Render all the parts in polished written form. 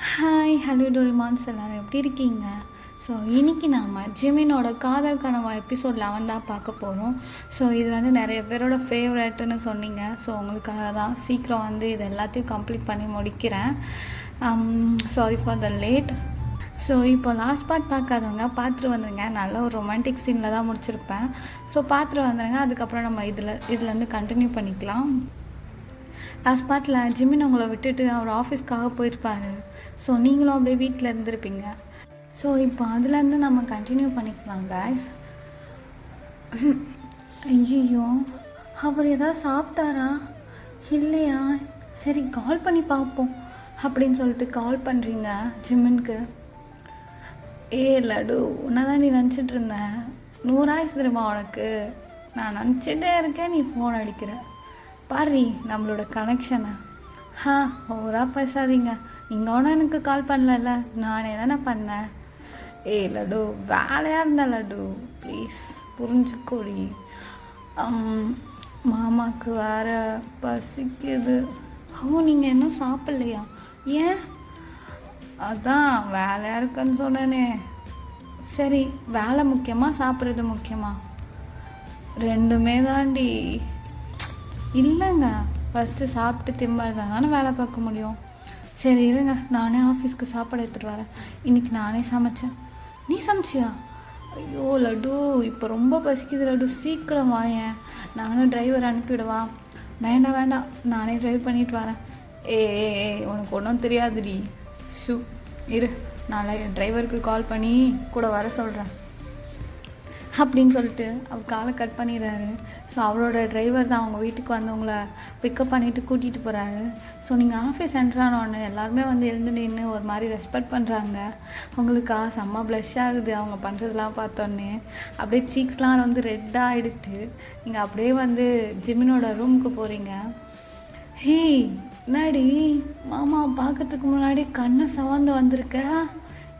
Hi hello டோரிமான்ஸ் எல்லோரும் எப்படி இருக்கீங்க? ஸோ இன்றைக்கி நாம் ஜிமினோட காதல் கனவா எபிசோட் 11 தான் பார்க்க போகிறோம். ஸோ இது வந்து நிறைய பேரோட ஃபேவரட்னு சொன்னீங்க. ஸோ உங்களுக்காக தான் சீக்கிரம் வந்து இது எல்லாத்தையும் கம்ப்ளீட் பண்ணி முடிக்கிறேன். Sorry for the late. So இப்போ லாஸ்ட் பார்ட் பார்க்காதவங்க பார்த்துட்டு வந்துடுங்க. நல்ல ஒரு ரொமான்டிக் சீனில் தான் முடிச்சிருப்பேன். ஸோ பார்த்துட்டு வந்துடுங்க. அதுக்கப்புறம் நம்ம இதுலேருந்து கண்டினியூ பண்ணிக்கலாம். லாஸ்ட் பார்ட்டில் ஜிமின் உங்களை விட்டுட்டு அவர் ஆஃபீஸ்க்காக போயிருப்பார். ஸோ நீங்களும் அப்படியே வீட்டில் இருந்திருப்பீங்க. ஸோ இப்போ அதுலேருந்து நம்ம கண்டினியூ பண்ணிக்கலாம் கைஸ். ஐயோ, அவர் எதாவது சாப்பிட்டாரா இல்லையா? சரி கால் பண்ணி பார்ப்போம் அப்படின்னு சொல்லிட்டு கால் பண்ணுறீங்க ஜிமின்க்கு. லடு, உன்னை தான் நீ நினச்சிட்டு இருந்தேன். 100 ஆயிடுச்சு தெரியுமா உனக்கு? நான் நினச்சிட்டே இருக்கேன், நீ ஃபோன் அடிக்கிற. பாரு நம்மளோட கனெக்ஷனை. ஓவராக பேசாதீங்க. நீங்கள் ஒன்றும் எனக்கு கால் பண்ணல, நானே தானே பண்ணேன். லடு வேலையாக இருந்தா லடு, ப்ளீஸ் புரிஞ்சுக்கோடி. மாமாவுக்கு வேறு பசிக்குது. நீங்கள் இன்னும் சாப்பிட்லையா? ஏன்? அதான் வேலையாக இருக்குன்னு சொன்னேனே. சரி, வேலை முக்கியமாக சாப்பிட்றது முக்கியமா? ரெண்டுமே தாண்டி. இல்லைங்க, ஃபஸ்ட்டு சாப்பிட்டு திம்பாதான் தானே வேலை பார்க்க முடியும். சரி இருங்க, நானே ஆஃபீஸ்க்கு சாப்பாடு எடுத்துகிட்டு வரேன். இன்றைக்கி நானே சமைச்சேன். நீ சமைச்சியா? ஐயோ லட்டு, இப்போ ரொம்ப பசிக்குது லட்டு, சீக்கிரம் வாயேன். நானும் டிரைவர் அனுப்பிவிடுவா? வேண்டாம் வேண்டாம், நானே ட்ரைவ் பண்ணிட்டு வரேன். உனக்கு ஒன்றும் தெரியாதுடி. இரு, நான் டிரைவருக்கு கால் பண்ணி கூட வர சொல்கிறேன் அப்படின்னு சொல்லிட்டு அவர் காலை கட் பண்ணிடுறாரு. ஸோ அவரோட டிரைவர் தான் அவங்க வீட்டுக்கு வந்து உங்களை பிக்கப் பண்ணிவிட்டு கூட்டிகிட்டு போகிறாரு. ஸோ நீங்கள் ஆஃபீஸ் என்ட்ரானோன்னு எல்லாருமே வந்து எழுந்து நின்று ஒரு மாதிரி ரெஸ்பெக்ட் பண்ணுறாங்க. அவங்களுக்கு செம்ம ப்ளஷ் ஆகுது அவங்க பண்ணுறதுலாம் பார்த்தோன்னே. அப்படியே சீக்ஸ்லாம் வந்து ரெட்டாக ஆகிடுச்சு. நீங்கள் அப்படியே வந்து ஜிமினோட ரூமுக்கு போகிறீங்க. என்னடி மாமா பார்க்கறதுக்கு முன்னாடி கண்ணை சவந்து வந்திருக்க,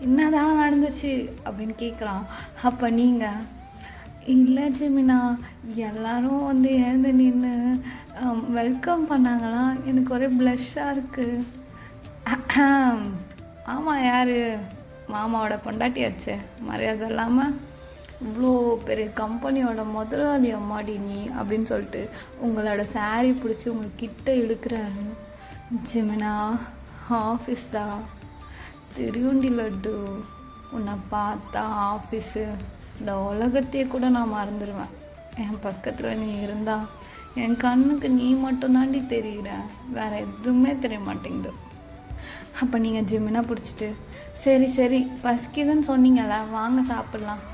என்னதான் நடந்துச்சு அப்படின்னு கேட்குறான். அப்போ நீங்கள், இல்லை ஜிமினா, எல்லாரும் வந்து எழுந்து நின்று வெல்கம் பண்ணாங்களா, எனக்கு ஒரே ப்ளஷ்ஷாக இருக்குது. ஆமாம், யார்? மாமாவோட பொண்டாட்டியாச்சே, மரியாதை இல்லாமல் இவ்வளோ பெரிய கம்பெனியோட முதலாளி அம்மாடி நீ அப்படின்னு சொல்லிட்டு உங்களோட சாரீ பிடிச்சி உங்கள்கிட்ட இழுக்கிறாரு. ஜிமினா, ஆஃபீஸ்டா தெரியுண்டி லட்டு, உன்னை பார்த்தா ஆஃபீஸு இந்த உலகத்தையே கூட நான் மறந்துடுவேன். என் பக்கத்தில் நீ இருந்தா என் கண்ணுக்கு நீ மட்டும் தாண்டி தெரிகிற, வேறு எதுவுமே தெரிய மாட்டேங்குது. அப்போ நீங்கள் ஜிமினா பிடிச்சிட்டு, சரி சரி பசிக்குதுன்னு சொன்னீங்கல்ல, வாங்க சாப்பிட்லாம்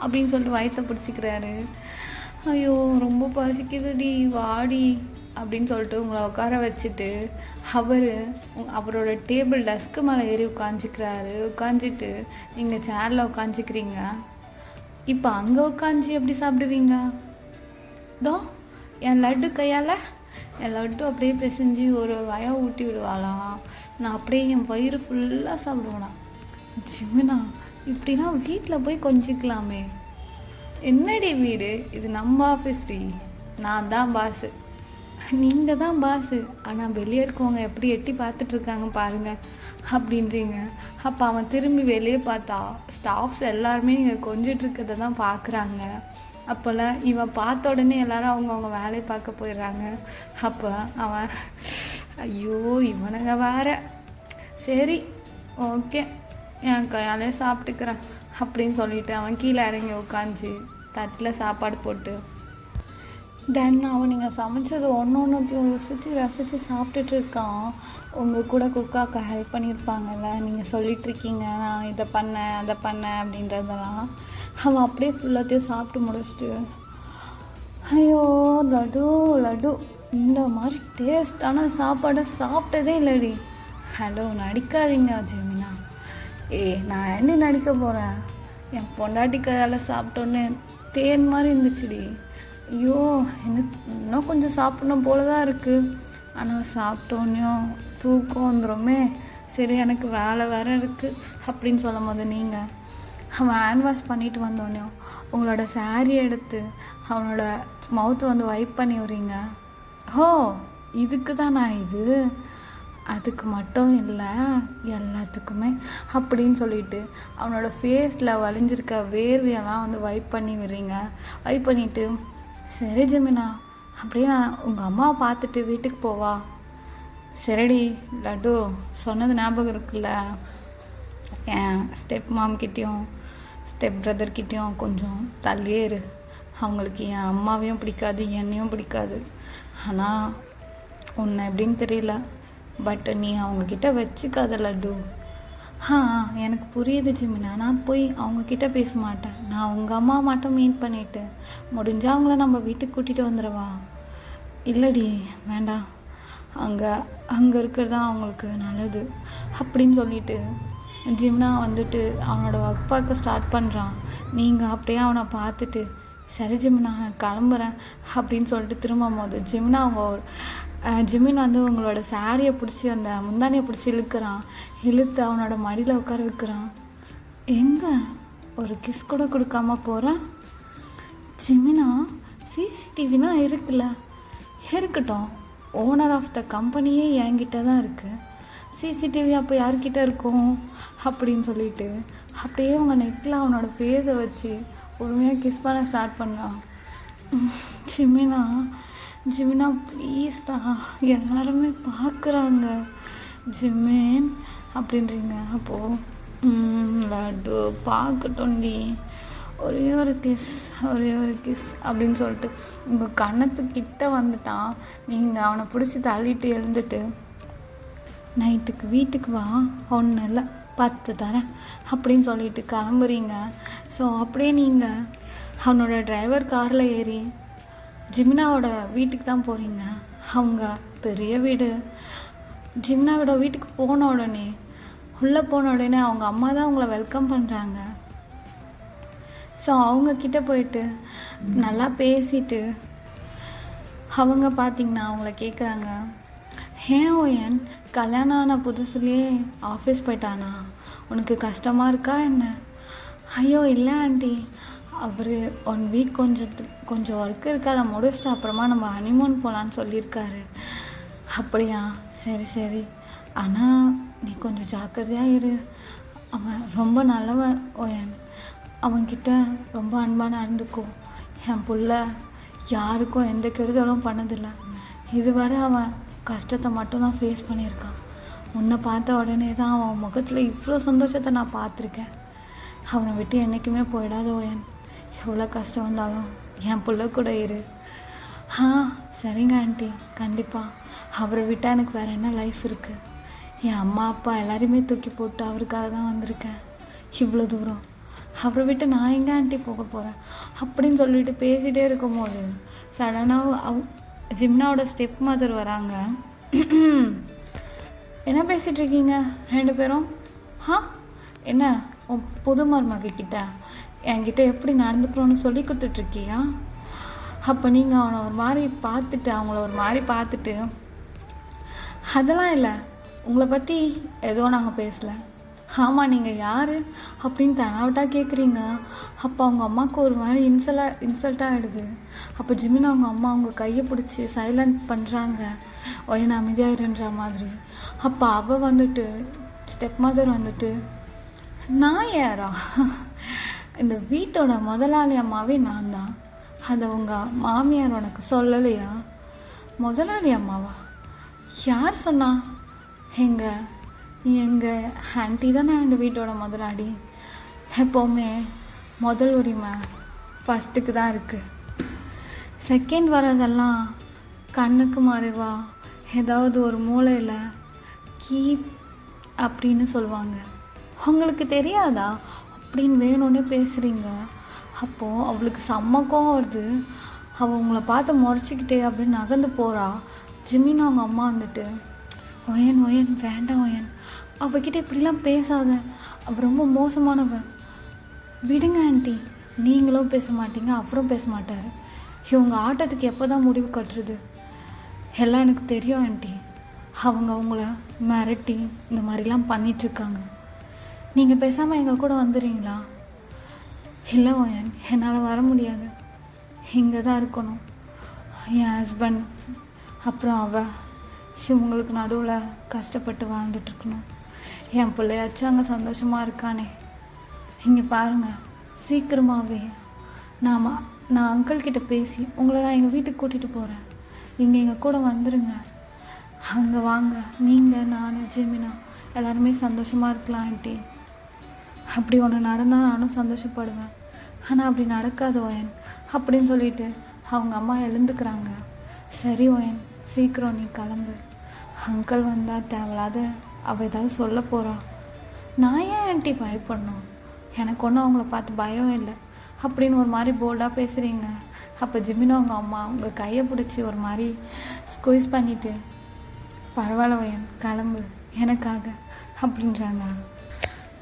அப்படின்னு சொல்லிட்டு வயிற்ற பிடிச்சிக்கிறாரு. ஐயோ ரொம்ப பசிக்குதுடி, வாடி அப்படின்னு சொல்லிட்டு உங்களை உட்கார வச்சுட்டு அவரோட டேபிள் டெஸ்க்கு மேலே ஏறி உட்காந்துட்டு நீங்கள் சேரில் உட்காந்துக்கிறீங்க. இப்போ அங்கே உட்காந்து எப்படி சாப்பிடுவீங்க? தோ என் லட்டு கையால் என் லட்டு அப்படியே பிசைஞ்சு ஒரு வயம் ஊட்டி விடுவாளாம். நான் அப்படியே என் வயிறு ஃபுல்லாக சாப்பிடுவேனா? ஜிமினா, இப்படின்னா வீட்டில் போய் கொஞ்சிக்கலாமே. என்னடி வீடு இது? நம்ம ஆஃபீஸ்டி, நான் தான் பாஸு. நீங்கள் தான் பாஸு, ஆனால் வெளியே இருக்கவங்க எப்படி எட்டி பார்த்துட்ருக்காங்க பாருங்கள் அப்படின்றீங்க. அப்போ அவன் திரும்பி வெளியே பார்த்தா ஸ்டாஃப்ஸ் எல்லாருமே நீங்கள் கொஞ்சிட்ருக்கிறத தான் பார்க்குறாங்க. அப்போல்லாம் இவன் பார்த்த உடனே எல்லோரும் அவங்கவுங்க வேலையை பார்க்க போயிடுறாங்க. அப்போ அவன், ஐயோ இவனுங்க வேற, சரி ஓகே என் கையாலே சாப்பிட்டுக்கிறேன் அப்படின்னு சொல்லிட்டு அவன் கீழே இறங்கி உட்காந்து தட்டில் சாப்பாடு போட்டு தென் அவன் நீங்கள் சமைச்சது ஒன்றுத்தையும் ரசித்து சாப்பிட்டுட்ருக்கான். உங்கள் கூட குக்காக்க ஹெல்ப் பண்ணியிருப்பாங்கல்ல, நீங்கள் சொல்லிகிட்ருக்கீங்க நான் இதை பண்ணேன் அதை பண்ணேன் அப்படின்றதெல்லாம். அவன் அப்படியே ஃபுல்லாத்தையும் சாப்பிட்டு முடிச்சுட்டு, ஐயோ லட்டு லட்டு, இந்த மாதிரி டேஸ்டான சாப்பாடை சாப்பிட்டதே இல்லடி. ஹலோ நடிக்காதீங்க ஜிமினா. நான் ஏண்டி நடிக்க போகிறேன்? என் பொண்டாட்டி கையால் சாப்பிட்டோன்னே தேன் மாதிரி இருந்துச்சுடி. ஐயோ எனக்கு இன்னும் கொஞ்சம் சாப்பிட்ணும் போல தான் இருக்குது, ஆனால் சாப்பிட்டோன்னையும் தூக்கம் வந்துடுமே. சரி எனக்கு வேலை வேறு இருக்குது அப்படின்னு சொல்லும் போது நீங்கள் அவன் ஹேண்ட் வாஷ் பண்ணிட்டு வந்தோடனையும் உங்களோட சாரீ எடுத்து அவனோட மவுத்தை வந்து வைப் பண்ணி விட்றீங்க. இதுக்கு தான் நான் இது அதுக்கு மட்டும் இல்லை, எல்லாத்துக்குமே அப்படின்னு சொல்லிட்டு அவனோட ஃபேஸில் வலிஞ்சிருக்க வேர்வையெல்லாம் வந்து வைப் பண்ணி விடுறீங்க. வைப் பண்ணிவிட்டு, சரி ஜெமினா, அப்படியே நான் உங்கள் அம்மாவை பார்த்துட்டு வீட்டுக்கு போவா. சரிடி லட்டு, சொன்னது ஞாபகம் இருக்குல்ல, என் ஸ்டெப் மாம்கிட்டேயும் ஸ்டெப் பிரதர்கிட்டேயும் கொஞ்சம் தள்ளியே இரு. அவங்களுக்கு என் அம்மாவையும் பிடிக்காது, என்னையும் பிடிக்காது. ஆனால் உன்னை எப்படின்னு தெரியல, பட் நீ அவங்கக்கிட்ட வச்சுக்காத லட்டு. எனக்கு புரியுது ஜிமினா, நான் போய் அவங்கக்கிட்ட பேச மாட்டேன். நான் உங்கள் அம்மா மட்டும் மீட் பண்ணிவிட்டு முடிஞ்சால் அவங்கள நம்ம வீட்டுக்கு கூட்டிகிட்டு வந்துடுவா. இல்லடி வேண்டாம், அங்கே இருக்கிறது தான் அவங்களுக்கு நல்லது அப்படின்னு சொல்லிட்டு ஜிம்னா வந்துட்டு அவனோட ஒர்க் பார்க்க ஸ்டார்ட் பண்ணுறான். நீங்கள் அப்படியே அவனை பார்த்துட்டு, சரி ஜிம்னா நான் கிளம்புறேன் அப்படின்னு சொல்லிட்டு திரும்பும் போது ஜிம்னா ஜிமின் வந்து உங்களோட சாரியை பிடிச்சி அந்த முந்தானியை பிடிச்சி இழுத்து அவனோட மடியில் உட்கார வைக்கிறான். எங்கே ஒரு கிஸ் கூட கொடுக்காம போகிறான். ஜிமினா, சிசிடிவினா இருக்குல்ல, இருக்கட்டும், ஓனர் ஆஃப் த கம்பெனியே என்கிட்ட தான் இருக்குது, சிசிடிவி அப்போ யார்கிட்ட இருக்கும் அப்படின்னு சொல்லிட்டு அப்படியே அவங்க நெட்டில் அவனோட ஃபேஸை வச்சு பொறுமையாக கிஸ் பண்ண ஸ்டார்ட் பண்ணான். ஜிமினா ப்ளீஸ்டா, எல்லாருமே பார்க்குறாங்க ஜிமின் அப்படின்றீங்க. அப்போது லட்டு பார்க்கட்டும்டி, ஒரே ஒரு கிஸ் அப்படின்னு சொல்லிட்டு உங்கள் கன்னத்துக்கிட்ட வந்துட்டான். நீங்கள் அவனை பிடிச்சி தள்ளிட்டு எழுந்துட்டு, நைட்டுக்கு வீட்டுக்கு வா, ஒன்றும் இல்லை 10 தரேன் அப்படின்னு சொல்லிட்டு கிளம்புறீங்க. ஸோ அப்படியே நீங்கள் அவனோட டிரைவர் காரில் ஏறி ஜிமினாவோட வீட்டுக்கு தான் போகிறீங்க. அவங்க பெரிய வீடு. ஜிமினாவோட வீட்டுக்கு உள்ளே போன உடனே அவங்க அம்மா தான் அவங்கள வெல்கம் பண்ணுறாங்க. ஸோ அவங்கக்கிட்ட போயிட்டு நல்லா பேசிட்டு அவங்க பார்த்திங்கன்னா அவங்கள கேட்குறாங்க, ஏன் ஓயன் கல்யாணம் ஆன புதுசுலேயே ஆஃபீஸ் போயிட்டானா, உனக்கு கஷ்டமாக இருக்கா என்ன? ஐயோ இல்லை ஆண்டி, அவர் 1 வீக் கொஞ்சம் ஒர்க் இருக்குது, அதை முடிச்சுட்டு அப்புறமா நம்ம ஹனிமூன் போகலான்னு சொல்லியிருக்காரு. அப்படியா, சரி, ஆனால் நீ கொஞ்சம் ஜாக்கிரதையாக இரு. அவன் ரொம்ப நல்லவன் ஓயன், அவன்கிட்ட ரொம்ப அன்பாக நடந்துக்கோ. என் புள்ள யாருக்கும் எந்த கெடுதலும் பண்ணதில்லை. இதுவரை அவன் கஷ்டத்தை மட்டும்தான் ஃபேஸ் பண்ணியிருக்கான். உன்னை பார்த்த உடனே தான் அவன் முகத்தில் இவ்வளோ சந்தோஷத்தை நான் பார்த்துருக்கேன். அவனை விட்டு என்றைக்குமே போயிடாத ஓயன், எவ்வளோ கஷ்டம் வந்தாலும் என் புள்ள கூட இரு. சரிங்க ஆண்டி, கண்டிப்பாக. அவரை விட்டால் எனக்கு வேறு என்ன லைஃப் இருக்குது? என் அம்மா அப்பா எல்லாரையுமே தூக்கி போட்டு அவருக்காக தான் வந்திருக்கேன் இவ்வளோ தூரம். அவரை விட்டு நான் எங்கே ஆண்டி போக போகிறேன் அப்படின்னு சொல்லிட்டு பேசிகிட்டே இருக்கும்போது சடனாக ஜிம்னாவோட ஸ்டெப் மதர் வராங்க. என்ன பேசிகிட்ருக்கீங்க 2 பேரும்? என்ன உன் புது மருமகிட்ட என்கிட்ட எப்படி நடந்துக்கணும்னு சொல்லி கொடுத்துட்ருக்கியா? அப்போ நீங்கள் அவனை அவங்கள ஒரு மாதிரி பார்த்துட்டு, அதெல்லாம் இல்லை, உங்களை பற்றி ஏதோ நாங்கள் பேசலை. ஆமாம், நீங்கள் யார் அப்படின்னு தனாவட்டாக கேட்குறீங்க. அப்போ அவங்க அம்மாவுக்கு ஒரு மாதிரி இன்சல்ட்டாக ஆகிடுது. அப்போ ஜிமின் அவங்க அம்மா அவங்க கையை பிடிச்சி சைலண்ட் பண்ணுறாங்க, ஒயன் அமைதியாகிருன்ற மாதிரி. அப்போ அவள் வந்துட்டு ஸ்டெப் மதர் வந்துட்டு, நான் யாரா? இந்த வீட்டோட முதலாளி அம்மாவே நான் தான். அதை உங்கள் மாமியார் உனக்கு சொல்லலையா? முதலாளி அம்மாவா? யார் சொன்னா? எங்கள் ஆண்டி தானே இந்த வீட்டோட முதலாளி. எப்போவுமே முதல் உரிமை ஃபஸ்ட்டுக்கு தான் இருக்குது. செகண்ட் வரதெல்லாம் கண்ணுக்கு மறைவா ஏதாவது ஒரு மூலையில் கீப் அப்படின்னு சொல்லுவாங்க. உங்களுக்கு தெரியாதா அப்படின்னு வேணும்னே பேசுகிறீங்க. அப்போது அவளுக்கு செம்மக்கம் வருது. அவள் உங்களை பார்த்து முறைச்சிக்கிட்டே அப்படின்னு நகர்ந்து போகிறா. ஜிமின் அவங்க அம்மா வந்துட்டு, ஒயன் வேண்டாம் ஒயன், அவகிட்ட இப்படிலாம் பேசாத, அவள் ரொம்ப மோசமானவன், விடுங்க ஆண்டி. நீங்களும் பேச மாட்டீங்க, அவரும் பேச மாட்டார். இவங்க ஆட்டத்துக்கு எப்போ தான் முடிவு கட்டுறது? எல்லாம் எனக்கு தெரியும் ஆண்டி. அவங்க அவங்கள மிரட்டி இந்த மாதிரிலாம் பண்ணிகிட்ருக்காங்க. நீங்கள் பேசாமல் எங்கள் கூட வந்துடுறீங்களா? இல்லை ஓயன், என்னால் வர முடியாது, இங்கே தான் இருக்கணும். என் ஹஸ்பண்ட் அப்புறம் இவங்களுக்கு நடுவில் கஷ்டப்பட்டு வாழ்ந்துட்டுருக்கணும். என் பிள்ளையாச்சும் அங்கே சந்தோஷமாக இருக்கானே. இங்கே பாருங்கள், சீக்கிரமாகவே நான் அங்கிள்கிட்ட பேசி உங்களை நான் எங்கள் வீட்டுக்கு கூட்டிகிட்டு போகிறேன். நீங்கள் எங்கள் கூட வந்துடுங்க. அங்கே வாங்க, நீங்கள், நான், ஜெமினா எல்லாருமே சந்தோஷமாக இருக்கலாம் ஆண்டி. அப்படி ஒன்று நடந்தால் நானும் சந்தோஷப்படுவேன். ஆனால் அப்படி நடக்காது ஓயன் அப்படின்னு சொல்லிட்டு அவங்க அம்மா எழுந்துக்கிறாங்க. சரி ஓயன், சீக்கிரம் நீ கிளம்பு. அங்கிள் வந்தால் தேவையில்லாத அவள் ஏதாவது சொல்ல போகிறா. நான் ஏன் ஆண்டி பயப்படணும்? எனக்கு ஒன்றும் அவங்கள பார்த்து பயம் இல்லை அப்படின்னு ஒரு மாதிரி போல்டாக பேசுகிறீங்க. அப்போ ஜெமினா அவங்க அம்மா உங்கள் கையை பிடிச்சி ஒரு மாதிரி ஸ்குவீஸ் பண்ணிவிட்டு, பரவாயில்ல ஓயன் கிளம்பு எனக்காக அப்படின்றாங்க.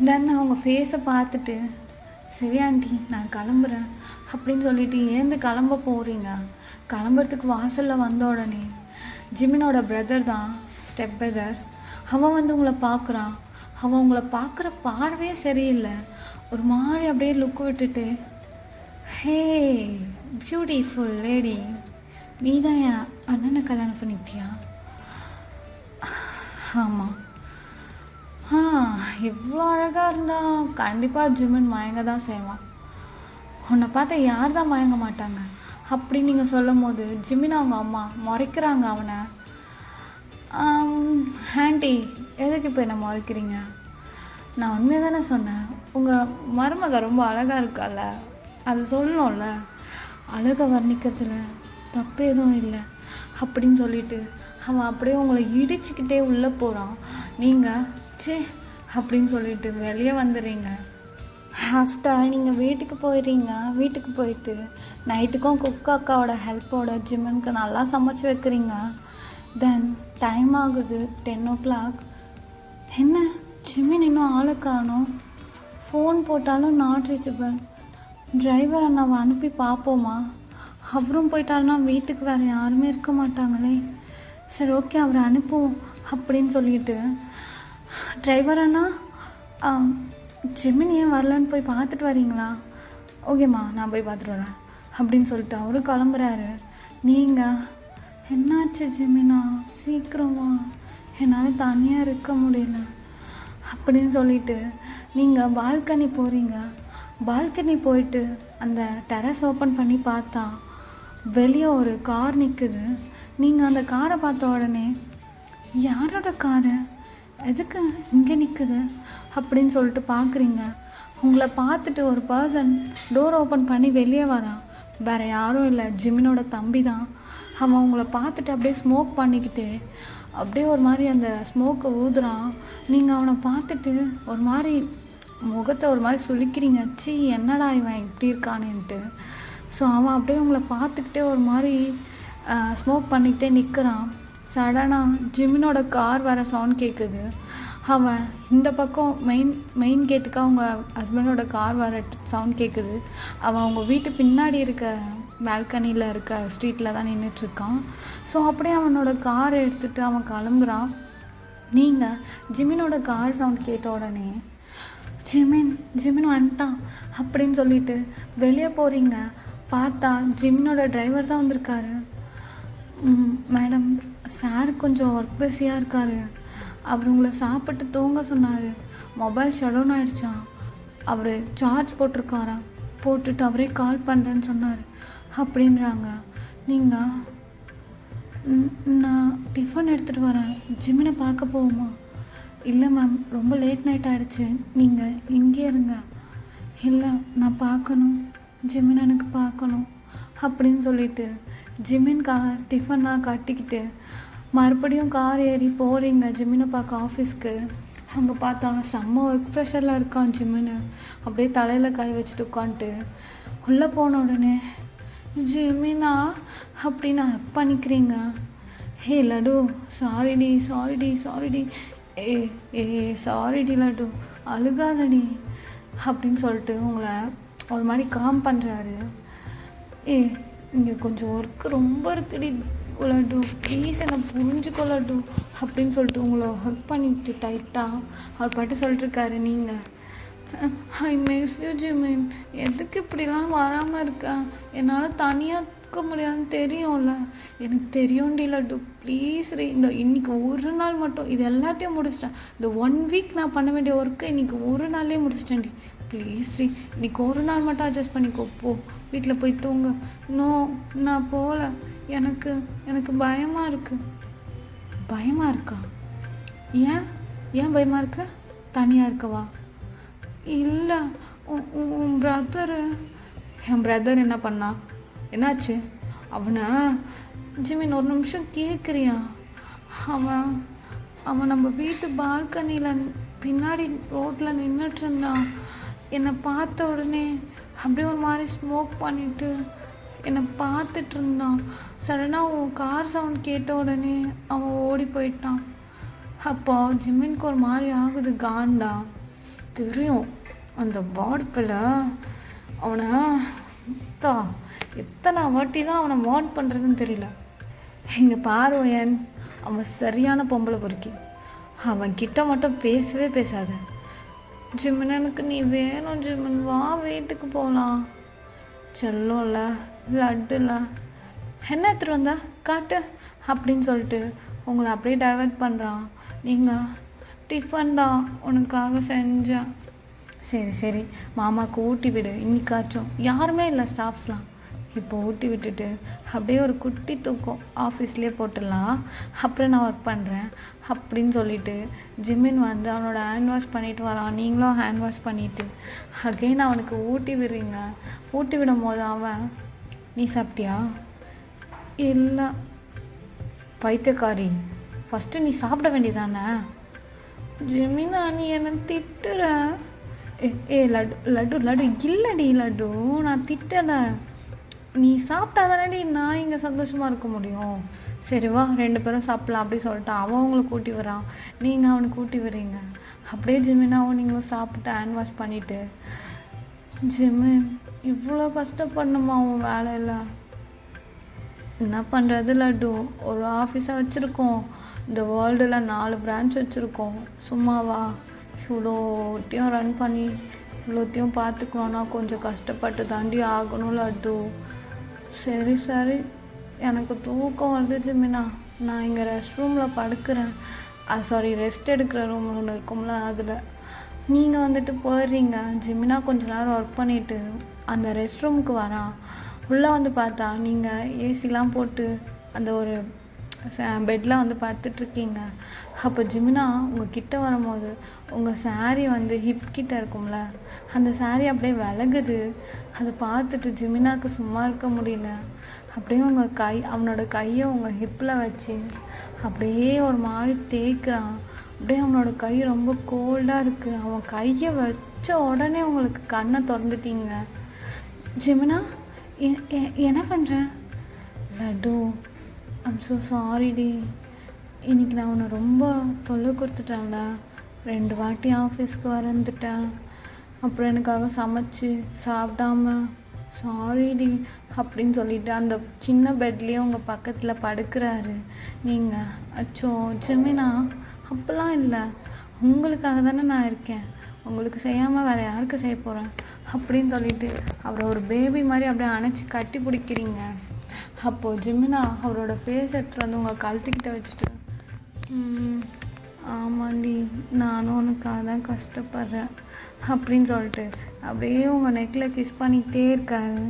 தென் அவங்க ஃபேஸை பார்த்துட்டு, சரி ஆண்டி நான் கிளம்புறேன் அப்படின்னு சொல்லிட்டு ஏந்து கிளம்ப போகிறீங்க. கிளம்புறதுக்கு வாசலில் வந்த உடனே ஜிமினோட பிரதர் தான், ஸ்டெப் பிரதர், அவன் வந்து உங்களை பார்க்குறான். அவன் உங்களை பார்க்குற பார்வையே சரியில்லை. ஒரு மாதிரி அப்படியே லுக் விட்டுட்டு, ஹே பியூட்டிஃபுல் லேடி, நீ தான் என் அண்ணனை கல்யாணம் பண்ணிக்கிட்டியா? ஆமாம். இவ்வளோ அழகாக இருந்தால் கண்டிப்பாக ஜிமின் மயங்க தான் செய்வான். உன்னை பார்த்தா யார் தான் மயங்க மாட்டாங்க அப்படின்னு நீங்கள் சொல்லும் போது ஜிமின் அவங்க அம்மா முறைக்கிறாங்க அவனை. ஆண்டி எதுக்கு இப்போ என்ன முறைக்கிறீங்க? நான் உண்மையாக தானே சொன்னேன். உங்கள் மருமக ரொம்ப அழகாக இருக்கால, அது சொல்லணும்ல. அழகை வர்ணிக்கிறதுல தப்பு எதுவும் இல்லை அப்படின்னு சொல்லிட்டு அவன் அப்படியே உங்களை இடிச்சுக்கிட்டே உள்ளே போகிறான். நீங்கள் சே அப்படின்னு சொல்லிட்டு வெளியே வந்துடுறீங்க. ஆஃப்டர் நீங்கள் வீட்டுக்கு போயிடுறீங்க. வீட்டுக்கு போயிட்டு நைட்டுக்கும் குக் அக்காவோட ஹெல்ப்போட ஜிமினுக்கு நல்லா சமைச்சு வைக்கிறீங்க. தென் டைம் ஆகுது 10 o'clock. என்ன ஜிமின் இன்னும் ஆளை காணோம். ஃபோன் போட்டாலும் நாட் ரீச்சபிள். டிரைவர் அண்ணாவை அனுப்பி பார்ப்போமா? அவரும் போயிட்டாருன்னா வீட்டுக்கு வேறு யாருமே இருக்க மாட்டாங்களே. சரி ஓகே, அவரை அனுப்புவோம் அப்படின்னு சொல்லிட்டு, டிரைவர் அண்ணா ஜிமின் ஏன் வரலன்னு போய் பார்த்துட்டு வரீங்களா? ஓகேம்மா நான் போய் பார்த்துட்டு வரேன் அப்படின்னு சொல்லிட்டு அவரும் கிளம்புறாரு. நீங்கள் என்னாச்சு ஜிமினா, சீக்கிரமா, என்னால் தனியாக இருக்க முடியல அப்படின்னு சொல்லிட்டு நீங்கள் பால்கனி போகிறீங்க. பால்கனி போயிட்டு அந்த டெரஸ் ஓப்பன் பண்ணி பார்த்தா வெளியே ஒரு கார் நிற்குது. நீங்கள் அந்த காரை பார்த்த உடனே யாரோட காரு, எதுக்கு இங்கே நிற்குது அப்படின்னு சொல்லிட்டு பார்க்குறீங்க. உங்களை பார்த்துட்டு ஒரு பர்சன் டோர் ஓப்பன் பண்ணி வெளியே வரான். வேறு யாரும் இல்லை, ஜிமினோட தம்பி தான். அவன் உங்களை பார்த்துட்டு அப்படியே ஸ்மோக் பண்ணிக்கிட்டு அப்படியே ஒரு மாதிரி அந்த ஸ்மோக்கை ஊதுறான். நீங்கள் அவனை பார்த்துட்டு ஒரு மாதிரி முகத்தை ஒரு மாதிரி சுளிக்கிறீங்க. சி என்னடா இவன் இப்படி இருக்கானேன்ட்டு. ஸோ அவன் அப்படியே உங்களை பார்த்துக்கிட்டே ஒரு மாதிரி ஸ்மோக் பண்ணிக்கிட்டே நிற்கிறான். சடனாக ஜிமினோட கார் வர சவுண்ட் கேட்குது. அவன் இந்த பக்கம் மெயின் கேட்டுக்கு அவங்க ஹஸ்பண்டோட கார் வர சவுண்ட் கேட்குது. அவன் அவங்க வீட்டு பின்னாடி இருக்க பால்கனியில் இருக்க ஸ்ட்ரீட்டில் தான் நின்றுட்டுருக்கான். ஸோ அப்படியே அவனோட காரை எடுத்துகிட்டு அவன் கிளம்புறான். நீங்கள் ஜிமினோட கார் சவுண்ட் கேட்ட உடனே ஜிமின் வந்துட்டான் அப்படின்னு சொல்லிட்டு வெளியே போகிறீங்க. பார்த்தா ஜிமினோட டிரைவர் தான் வந்திருக்காரு. மேடம், சார் கொஞ்சம் ஒர்க் பிஸியாக இருக்கார். அவர் உங்களை சாப்பிட்டு தூங்க சொன்னார். மொபைல் ஷட் டவுன் ஆகிடுச்சான். அவர் சார்ஜ் போட்டிருக்காராம். போட்டுட்டு அவரே கால் பண்ணுறேன்னு சொன்னார் அப்படின்றாங்க. நீங்கள் நான் டிஃபன் எடுத்துகிட்டு வரேன், ஜிமினை பார்க்க போவோமா? இல்லை மேம், ரொம்ப லேட் நைட் ஆகிடுச்சு, நீங்கள் இங்கே இருங்க. இல்லை நான் பார்க்கணும், ஜிமின் எனக்கு பார்க்கணும் அப்படின்னு சொல்லிட்டு டிஃபன்லாம் கட்டிக்கிட்டு மறுபடியும் கார் ஏறி போகிறீங்க ஜிமினை பார்க்க ஆஃபீஸ்க்கு. அங்கே பார்த்தா செம்ம ஒர்க் ப்ரெஷரில் இருக்கான் ஜிமின். அப்படியே தலையில் கை வச்சுட்டு உட்காந்துட்டு உள்ளே போன உடனே ஜிமினா அப்படின்னு ஹக் பண்ணிக்கிறீங்க. ஹே லட்டு, சாரிடி ஏ சாரிடி லட்டு, அழுகாதடி அப்படின்னு சொல்லிட்டு உங்களை ஒரு மாதிரி காம் பண்ணுறாரு. இங்கே கொஞ்சம் ஒர்க்கு ரொம்ப இருக்குடி லட்டு, ப்ளீஸ் என்னை புரிஞ்சுக்கோ லட்டு அப்படின்னு சொல்லிட்டு உங்களை ஹக் பண்ணிட்டு டைட்டாக அவர் பாட்டு சொல்லிட்டுருக்காரு. நீங்கள் ஐ மிஸ் யூ ஜிமின், எதுக்கு இப்படிலாம் வராமல் இருக்கா? என்னால் தனியாக இருக்க முடியாதுன்னு தெரியும்ல. எனக்கு தெரியும்டி லட்டு, ப்ளீஸ் ரீ. இந்த இன்னைக்கு ஒரு நாள் மட்டும் இது எல்லாத்தையும் முடிச்சிட்டேன். இந்த 1 வீக் நான் பண்ண வேண்டிய ஒர்க்கை இன்னைக்கு ஒரு நாள்லேயே முடிச்சிட்டேன்டி. ப்ளீஸ் ரீ, இன்னைக்கு ஒரு நாள் மட்டும் அட்ஜஸ்ட் பண்ணிக்கோ. போ, வீட்டில் போய் தூங்க. நோ, நான் போகல. எனக்கு எனக்கு பயமாக இருக்கு. பயமாக இருக்கா? ஏன் ஏன் பயமாக இருக்க? தனியாக இருக்கவா? இல்லை, உன் பிரதரு. என் பிரதர் என்ன பண்ணா? என்னாச்சு? அவனை ஜிமின் ஒரு நிமிஷம் கேட்குறியா? அவன் அவன் நம்ம வீட்டு பால்கனியில் பின்னாடி ரோட்டில் நின்றுட்டு இருந்தான். என்னை பார்த்த உடனே அப்படியே ஒரு மாதிரி ஸ்மோக் பண்ணிட்டு என்னை பார்த்துட்டு இருந்தான். சடனாக உன் கார் சவுண்ட் கேட்ட உடனே அவன் ஓடி போயிட்டான். அப்போ ஜிமின்க்கு ஒரு மாதிரி ஆகுது. காண்டா தெரியும் அந்த வாட்பில் அவனை எத்தனை வாட்டி தான் அவனை வாட் பண்ணுறதுன்னு தெரியல. இங்கே பார்வையன், அவன் சரியான பொம்பளை பொறுக்கி. அவன் கிட்ட மட்டும் பேசவே பேசாத. ஜிமின், எனக்கு நீ வேணும் ஜிமின், வா வீட்டுக்கு போகலாம். செல்லோம்ல, லட்டுல, என்ன எடுத்துகிட்டு வந்தா காட்டு அப்படின்னு சொல்லிட்டு உங்களை அப்படியே டைவர்ட் பண்ணுறான். நீங்கள் டிஃபன் தான் உனக்காக செஞ்சேன். சரி சரி, மாமாவுக்கு ஊட்டி விடு. இன்னைக்காச்சும் யாருமே இல்லை ஸ்டாஃப்ஸ்லாம். இப்போ ஊட்டி விட்டுட்டு அப்படியே ஒரு குட்டி தூக்கம் ஆஃபீஸ்லேயே போட்டுடலாம். அப்புறம் நான் ஒர்க் பண்ணுறேன் அப்படின்னு சொல்லிட்டு ஜிமின் வந்து அவனோட ஹேண்ட் வாஷ் பண்ணிட்டு வரான். நீங்களும் ஹேண்ட் வாஷ் பண்ணிவிட்டு அகெயின் அவனுக்கு ஊட்டி விடுறீங்க. ஊட்டி விடும் போது அவன், நீ சாப்பிட்டியா? இல்லை. பைத்தியக்காரி, ஃபஸ்ட்டு நீ சாப்பிட வேண்டியதானே? ஜிமினா, நீ என்னை திட்டுற. ஏ லட்டு லட்டு லட்டு இல்லடி லட்டு, நான் திட்டலை. நீ சாப்பிட்டா தானடி நான் இங்கே சந்தோஷமாக இருக்க முடியும். சரி வா, 2 பேரும் சாப்பிட்லாம் அப்படி சொல்லிட்டு அவன் அவங்களுக்கு ஊட்டி வரான். நீங்கள் அவனுக்கு ஊட்டி வரீங்க. அப்படியே ஜிமினாவும் நீங்களும் சாப்பிட்டு ஹேண்ட் வாஷ் பண்ணிவிட்டு, ஜிமின் இவ்வளோ கஷ்டப்படணுமா அவன் வேலையில்? என்ன பண்ணுறது லட்டு, ஒரு ஆஃபீஸாக வச்சுருக்கோம். இந்த வேர்ல்டில் 4 பிரான்ச் வச்சுருக்கோம். சும்மாவா இவ்வளோத்தையும் ரன் பண்ணி இவ்வளோத்தையும் பார்த்துக்கணுன்னா கொஞ்சம் கஷ்டப்பட்டு தாண்டி ஆகணும் லட்டு. சரி சரி, எனக்கு தூக்கம் வருது ஜிமினா. நான் இங்கே ரெஸ்ட் ரூமில் படுக்கிறேன். சாரி, ரெஸ்ட் எடுக்கிற ரூம் ஒன்று இருக்கும்ல, அதில் நீங்கள் வந்துட்டு போயிடுறீங்க. ஜிமினா கொஞ்ச நேரம் ஒர்க் பண்ணிவிட்டு அந்த ரெஸ்ட் ரூமுக்கு வரான். உள்ளே வந்து பார்த்தா நீங்கள் ஏசிலாம் போட்டு அந்த ஒரு பெட்டில் வந்து படுத்துட்ருக்கீங்க. அப்போ ஜிமினா உங்கள் கிட்டே வரும்போது உங்கள் சாரீ வந்து ஹிப் கிட்ட இருக்கும்ல, அந்த சாரீ அப்படியே விலகுது. அதை பார்த்துட்டு ஜிமினாவுக்கு சும்மா இருக்க முடியல. அப்படியே உங்கள் அவனோட கையை உங்கள் ஹிப்பில் வச்சு அப்படியே ஒரு மாதிரி தேய்க்கிறான். அப்படியே அவனோட கை ரொம்ப கோல்டாக இருக்குது. அவன் கையை வச்ச உடனே உங்களுக்கு கண்ணை திறந்துட்டீங்க. ஜிமினா, என்ன பண்ணுறேன்? லட்டு, ஐம் ஸோ சாரிடி. இன்றைக்கி நான் உன்னை ரொம்ப தொல்லை கொடுத்துட்டேன்ல. 2 வாட்டி ஆஃபீஸ்க்கு வந்துட்டேன். அப்புறம் எனக்காக சமைச்சு சாப்பிடாம சாரிடி அப்படின்னு சொல்லிட்டு அந்த சின்ன பெட்லேயே உங்கள் பக்கத்தில் படுக்கிறாரு. நீங்கள் அச்சோ ஜிமினா, அப்போல்லாம் இல்லை, உங்களுக்காக தானே நான் இருக்கேன். உங்களுக்கு செய்யாமல் வேறு யாருக்கு செய்ய போகிறேன் அப்படின்னு சொல்லிட்டு அவரை ஒரு பேபி மாதிரி அப்படியே அணைச்சி கட்டி பிடிக்கிறீங்க. அப்போது ஜிமினா அவரோட ஃபேஸ் எடுத்துகிட்டு வந்து உங்கள் கழுத்துக்கிட்ட வச்சுட்டு, ஆமாண்டி, நானும் உனக்காக தான் கஷ்டப்படுறேன் அப்படின்னு சொல்லிட்டு அப்படியே உங்கள் நெக்கில் கிஸ் பண்ணிக்கிட்டே இருக்காரு.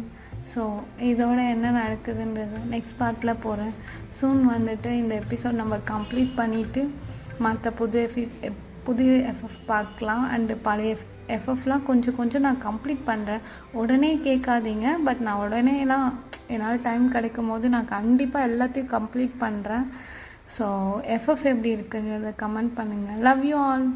ஸோ இதோட என்ன நடக்குதுன்றது நெக்ஸ்ட் பார்ட்டில் போகிறேன். சூன் வந்துட்டு இந்த எபிசோட் நம்ம கம்ப்ளீட் பண்ணிவிட்டு மற்ற புதிய எஃப்எஃப் பார்க்கலாம். அண்டு பழைய எஃப்எஃப்லாம் கொஞ்சம் நான் கம்ப்ளீட் பண்ணுறேன். உடனே கேட்காதீங்க, பட் நான் உடனேலாம் என்னால் டைம் கிடைக்கும் போது நான் கண்டிப்பாக எல்லாத்தையும் கம்ப்ளீட் பண்ணுறேன். ஸோ எஃப்எஃப் எப்படி இருக்குன்றதை கமெண்ட் பண்ணுங்கள். Love you all.